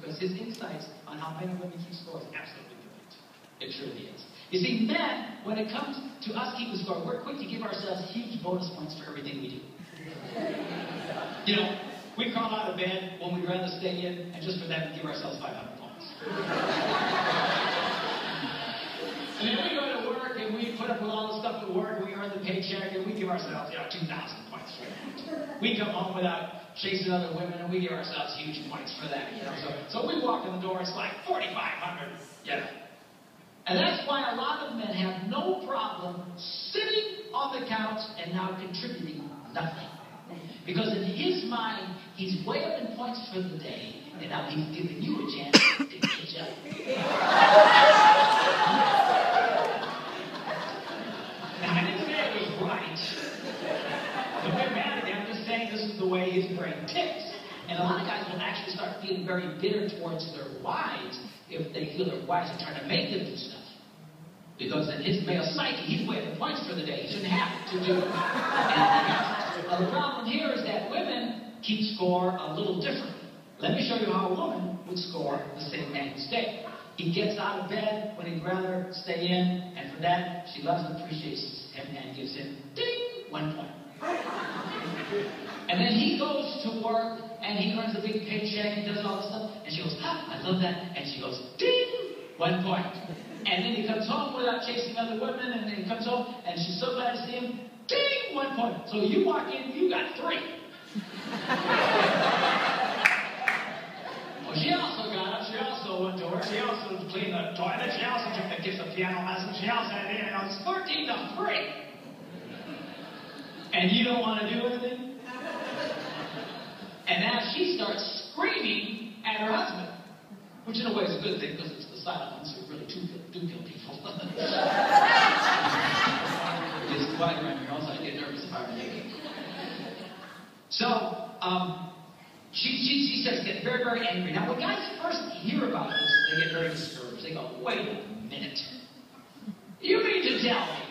because his insights on how men and women keep score is absolutely brilliant. It truly is. You see, men, when it comes to us keeping score, we're quick to give ourselves huge bonus points for everything we do. You know, we crawl out of bed when we'd rather stay in, and just for that, we give ourselves 500 points. And then we go to work, and we put up with all the stuff at work, and we earn the paycheck, and we give ourselves, 2,000 points for that. We come home without chasing other women, and we give ourselves huge points for that. So we walk in the door, it's like 4,500. And that's why a lot of men have no problem sitting on the couch and now contributing nothing. Because in his mind, he's way up in points for the day, and now he's giving you a chance to catch up. Now, I didn't say it was right. Don't get mad at me. I'm just saying this is the way his brain ticks. And a lot of guys will actually start feeling very bitter towards their wives if they feel their wives are trying to make them do stuff. Because in his male psyche, he's way up in points for the day. He shouldn't have to do anything else. Well, the problem here is that women keep score a little differently. Let me show you how a woman would score the same man's day. He gets out of bed when he'd rather stay in, and for that, she loves and appreciates him and gives him, ding, 1 point. And then he goes to work, and he earns a big paycheck, and does all this stuff, and she goes, I love that, and she goes, ding, 1 point. And then he comes home without chasing other women, and then he comes home, and she's so glad to see him, ding, 1 point. So you walk in, you got 3. Well, she also got up, she also went to work, she also cleaned the toilet, she also took the kids to piano lesson, she also had, it's 13 to 3. And you don't want to do anything? And now she starts screaming at her husband, which in a way is a good thing, because it's the silent ones who really do kill people. It's quiet around here, also I get nervous if I were naked. So, she starts getting very, very angry. Now, when guys first hear about this, they get very discouraged. They go, wait a minute. You mean to tell me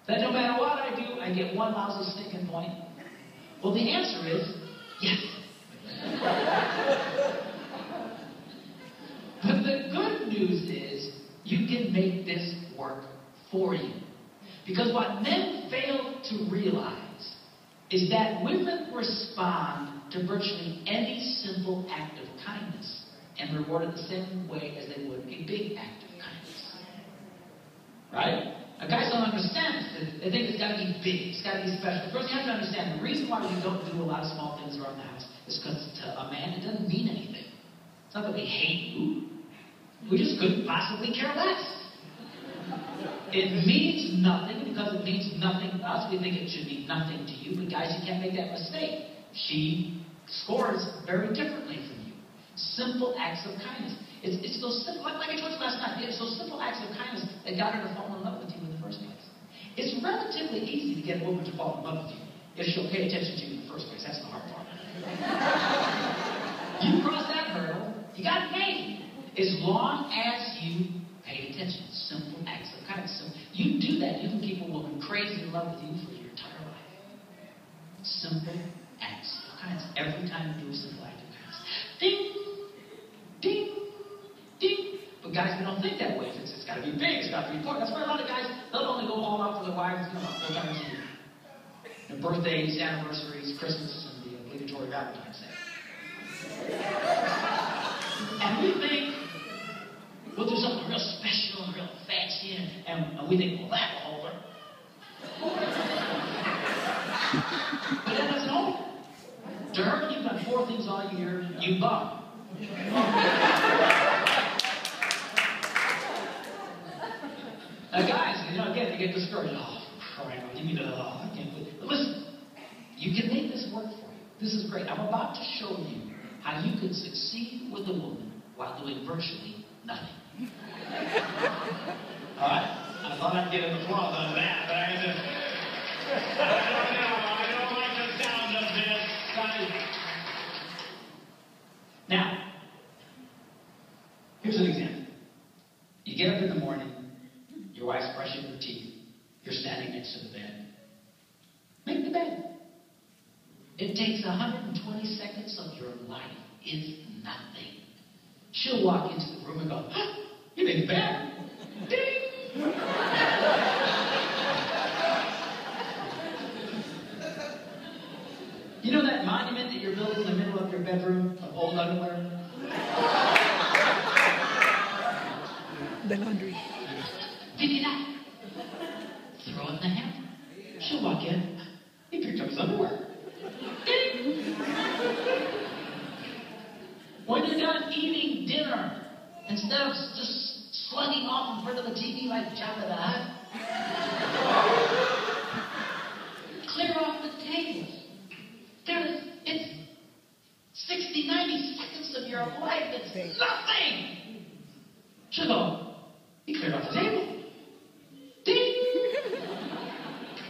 that no matter what I do, I get one lousy stinking point? Well, the answer is yes. But the good news is you can make this work for you. Because what men fail to realize is that women respond to virtually any simple act of kindness and reward it the same way as they would a big act of kindness. Right? Now, guys don't understand this. They think it's got to be big. It's got to be special. First, you have to understand the reason why we don't do a lot of small things around the house is because to a man, it doesn't mean anything. It's not that we hate you. We just couldn't possibly care less. It means nothing because it means nothing to us. We think it should mean nothing to you. But guys, you can't make that mistake. She scores very differently from you. Simple acts of kindness. It's those simple, like I told you last night, it's those simple acts of kindness that got her to fall in love with you in the first place. It's relatively easy to get a woman to fall in love with you if she'll pay attention to you in the first place. That's the hard part. You cross that hurdle, you got it made. As long as you pay attention. Simple acts of kindness. So you do that, you can keep a woman crazy in love with you for your entire life. Simple acts of kindness. Every time you do a simple act of kindness. Ding! Ding! Ding! But guys, we don't think that way. It's got to be big, it's got to be important. That's why a lot of guys, they'll only go all out for their wives, about 4 times a year. Their birthdays, anniversaries, Christmas, and the obligatory Valentine's Day. And we think we'll do something real special and real fancy, and we think, well, that will hold her. But that doesn't hold her. To her, you've done 4 things all year, you bum. Now, guys, again, they get discouraged. Oh, crap, I can't believe it. But listen, you can make this work for you. This is great. I'm about to show you how you can succeed with a woman while doing virtually nothing. All right? I thought I'd get an applause on that, but I don't like the sound of this. Now, here's an example. You get up in the morning, your wife's brushing her teeth, you're standing next to the bed. Make the bed. It takes 120 seconds of your life. It's nothing. she'll walk into the room and go, you made it better. Ding! You know that monument that you're building in the middle of your bedroom of old underwear? The laundry. Pick it up. Throw it in the hamper. She'll walk in. He picked up his underwear. Ding! When you're done eating dinner, instead of just slugging off in front of the TV like Jabba the Hutt, clear off the table. It's 60, 90 seconds of your life. It's nothing. She'll go, he cleared off the table. Ding!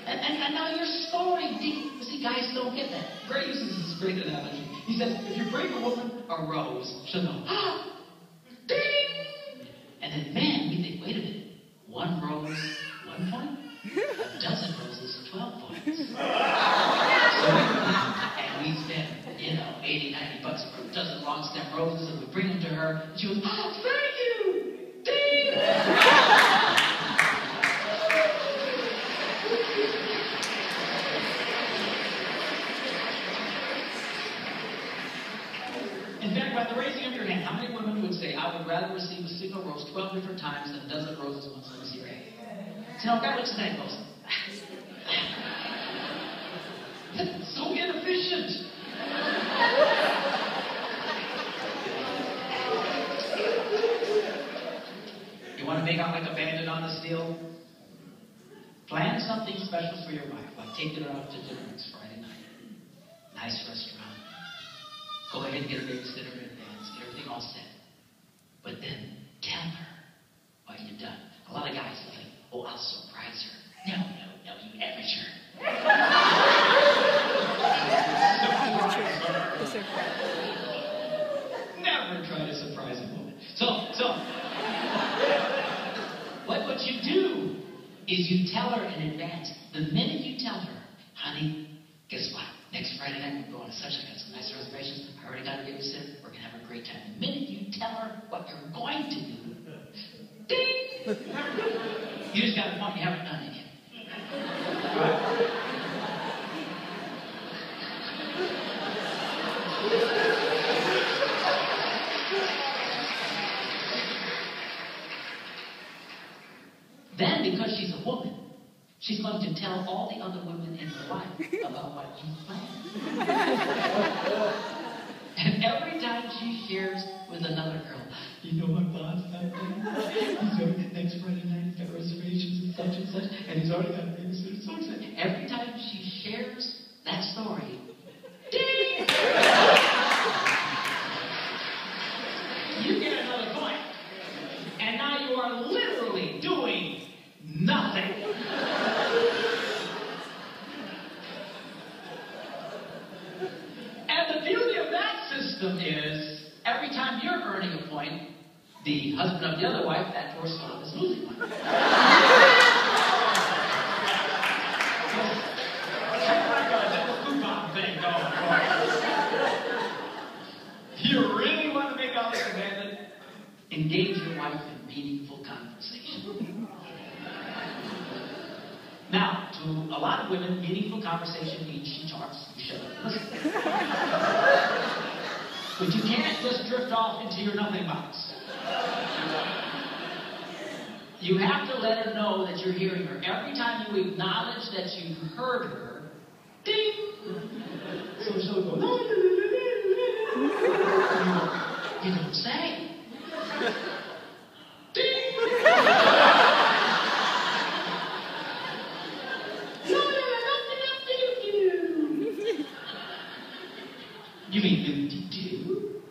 and now you're scoring. Ding! You see, guys don't get that. Gray uses this great analogy. He says, if you bring a woman a rose, she'll go, ding! And then men, we think, wait a minute, one rose, 1 point? A dozen roses, 12 points. And we spend, $80, $90 for a dozen long stem roses, and we bring them to her, and she goes, thank you! Ding! In fact, by the raising of your hand, how many women would say, I would rather receive a single rose 12 different times than a dozen roses once? Let me see your hand. See, now, guy looks at that and goes, that's so inefficient. You want to make out like a bandit on the steel? Plan something special for your wife, like taking her out to dinner next Friday night. Nice restaurant. Go ahead and get a babysitter in advance, get everything all set. But then tell her what you've done. A lot of guys are like, oh, I'll surprise her. No, you amateur. Never try to surprise a woman. So, what you do is you tell her in advance. The minute you tell her, honey, guess what? Next Friday night we're going to such. I got some nice reservations. I already got a babysitter. We're gonna have a great time. The minute you tell her what you're going to do, ding! You just got a point. You haven't done it yet. Right. Then, because she's a woman, she's going to tell all the other women in her life about what you planned. And every time she shares with another girl, you know my boss got there? He's already next Friday night, he's got reservations and such, and he's already got a babysitter, so excited. Every time she shares that story, ding! You get another point. And now you are literally doing nothing. And the beauty of that system is, every time you're earning a point, the husband of the other wife, that poor slob, is losing one. Kind of like a double coupon thing going on. You really want to make out like a bandit? Engage your wife in meaningful conversation. Now, to a lot of women, meaningful conversation means she talks, you shut up, listen. But you can't just drift off into your nothing box. You have to let her know that you're hearing her. Every time you acknowledge that you heard her, ding! So she'll go, la, la, la, la, la. You don't say. Ding! You mean do-do-do?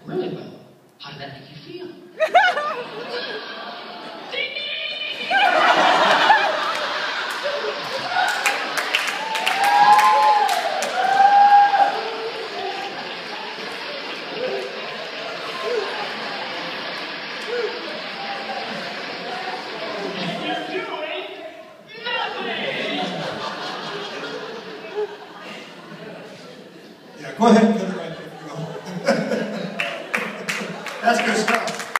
Really well. How did that make you feel? Go ahead and put it right there. That's good stuff.